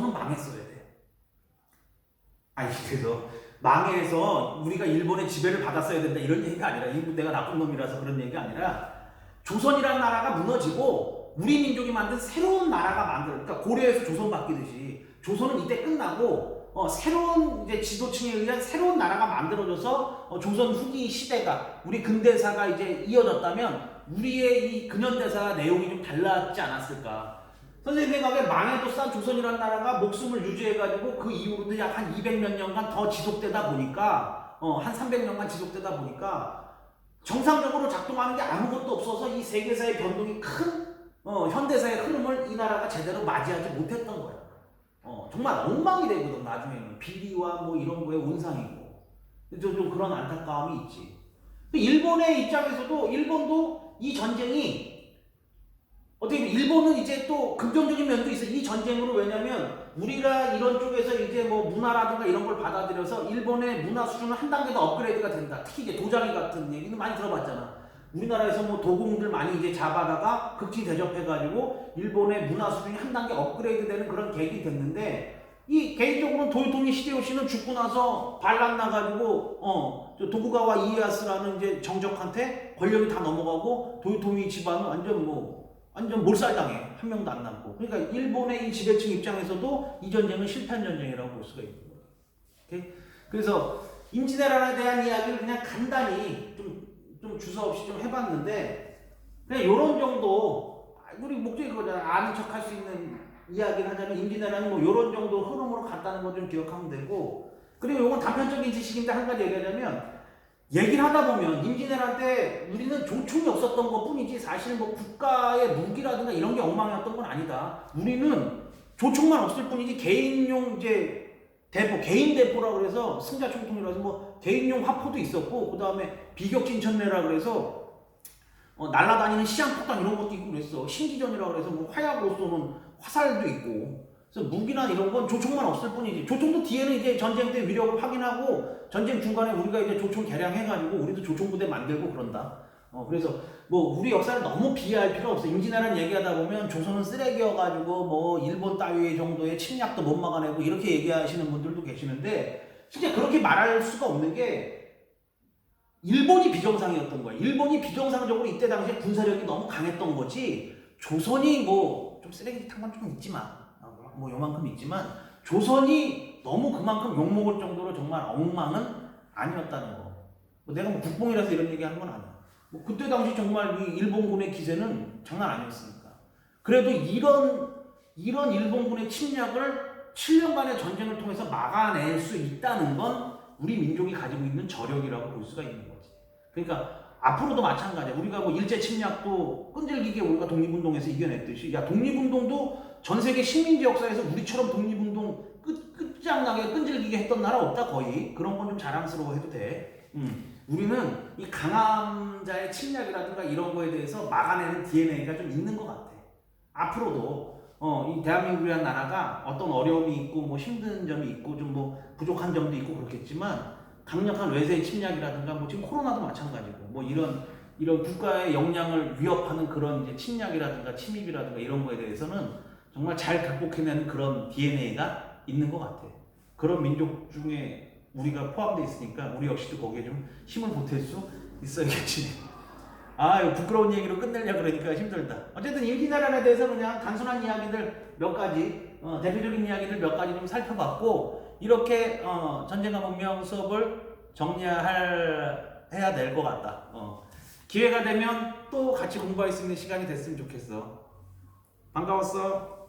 조선은 망했어야 돼. 아니 그래서 망해서 우리가 일본의 지배를 받았어야 된다 이런 얘기가 아니라 일본 내가 나쁜 놈이라서 그런 얘기가 아니라 조선이라는 나라가 무너지고 우리 민족이 만든 새로운 나라가 그러니까 고려에서 조선 바뀌듯이 조선은 이때 끝나고 새로운 이제 지도층에 의한 새로운 나라가 만들어져서 조선 후기 시대가 우리 근대사가 이제 이어졌다면 우리의 이 근현대사 내용이 좀 달랐지 않았을까. 선생님 생각에 망해도 싼 조선이라는 나라가 목숨을 유지해가지고 그 이후로도 약 한 200몇 년간 더 지속되다 보니까 한 300년간 지속되다 보니까 정상적으로 작동하는 게 아무것도 없어서 이 세계사의 변동이 큰 현대사의 흐름을 이 나라가 제대로 맞이하지 못했던 거야. 정말 엉망이 되거든 나중에는 비리와 뭐 이런 거에 온상이고 좀 그런 안타까움이 있지. 일본의 입장에서도 일본도 이 전쟁이 어떻게 보면 일본은 이제 또 긍정적인 면도 있어. 이 전쟁으로 왜냐면 우리가 이런 쪽에서 이제 뭐 문화라든가 이런 걸 받아들여서 일본의 문화 수준은 한 단계 더 업그레이드가 된다. 특히 이제 도자기 같은 얘기는 많이 들어봤잖아. 우리나라에서 뭐 도공들 많이 이제 잡아다가 극지 대접해가지고 일본의 문화 수준이 한 단계 업그레이드 되는 그런 계획이 됐는데 이 개인적으로는 도요토미 히데요시는 죽고 나서 반란 나가지고 저 도쿠가와 이에야스라는 이제 정적한테 권력이 다 넘어가고 도요토미 집안은 완전 몰살당해. 한 명도 안 남고. 그러니까 일본의 이 지배층 입장에서도 이 전쟁은 실패한 전쟁이라고 볼 수가 있는 거예요. 오케이? 그래서 임진왜란에 대한 이야기를 그냥 간단히 좀 주서 없이 좀 해봤는데 그냥 요런 정도 우리 목적이 그거잖아. 아는 척 할 수 있는 이야기를 하자면 임진왜란이 뭐 요런 정도 흐름으로 갔다는 거 좀 기억하면 되고 그리고 요건 단편적인 지식인데 한 가지 얘기하자면 얘기를 하다 보면 임진왜란 때 우리는 조총이 없었던 것 뿐이지 사실 뭐 국가의 무기라든가 이런 게 엉망이었던 건 아니다. 우리는 조총만 없을 뿐이지 개인용 이제 대포, 개인 대포라고 그래서 승자 총통이라서 뭐 개인용 화포도 있었고 그 다음에 비격진천내라 그래서 날아다니는 시장폭탄 이런 것도 있고 그랬어. 신기전이라고 그래서 뭐 화약으로 쏘는 화살도 있고 그래서 무기나 이런 건 조총만 없을 뿐이지. 조총도 뒤에는 이제 전쟁 때 위력을 확인하고 전쟁 중간에 우리가 이제 조총 개량해가지고 우리도 조총 부대 만들고 그런다. 그래서 뭐 우리 역사를 너무 비하할 필요 없어. 임진왜란 얘기하다 보면 조선은 쓰레기여가지고 뭐 일본 따위 정도의 침략도 못 막아내고 이렇게 얘기하시는 분들도 계시는데 진짜 그렇게 말할 수가 없는 게 일본이 비정상이었던 거야. 일본이 비정상적으로 이때 당시에 군사력이 너무 강했던 거지. 조선이 뭐 좀 쓰레기 탄 건 좀 있지만 뭐 요만큼 있지만 조선이 너무 그만큼 욕먹을 정도로 정말 엉망은 아니었다는 거. 내가 뭐 국뽕이라서 이런 얘기하는 건 아니야. 뭐 그때 당시 정말 이 일본군의 기세는 장난 아니었으니까. 그래도 이런 일본군의 침략을 7년간의 전쟁을 통해서 막아낼 수 있다는 건 우리 민족이 가지고 있는 저력이라고 볼 수가 있는 거지. 그러니까 앞으로도 마찬가지야. 우리가 뭐 일제 침략도 끈질기게 우리가 독립운동에서 이겨냈듯이 야 독립운동도 전 세계 식민지 역사에서 우리처럼 독립운동 끝장나게 끈질기게 했던 나라 없다 거의. 그런 건 좀 자랑스러워해도 돼. 우리는 이 강함자의 침략이라든가 이런 거에 대해서 막아내는 DNA가 좀 있는 것 같아. 앞으로도 이 대한민국이라는 나라가 어떤 어려움이 있고 뭐 힘든 점이 있고 좀 뭐 부족한 점도 있고 그렇겠지만 강력한 외세의 침략이라든가 뭐 지금 코로나도 마찬가지고 뭐 이런 국가의 역량을 위협하는 그런 이제 침략이라든가 침입이라든가 이런 거에 대해서는 정말 잘 극복해내는 그런 DNA가 있는 것 같아. 그런 민족 중에 우리가 포함되어 있으니까 우리 역시도 거기에 좀 힘을 보탤 수 있어야겠지. 이거 부끄러운 얘기로 끝내려고 그러니까 힘들다. 어쨌든 임진왜란에 대해서 그냥 단순한 이야기들 몇 가지, 대표적인 이야기들 몇 가지 좀 살펴봤고 이렇게 전쟁과 문명 수업을 정리해야 될 것 같다. 기회가 되면 또 같이 공부할 수 있는 시간이 됐으면 좋겠어. 반가웠어.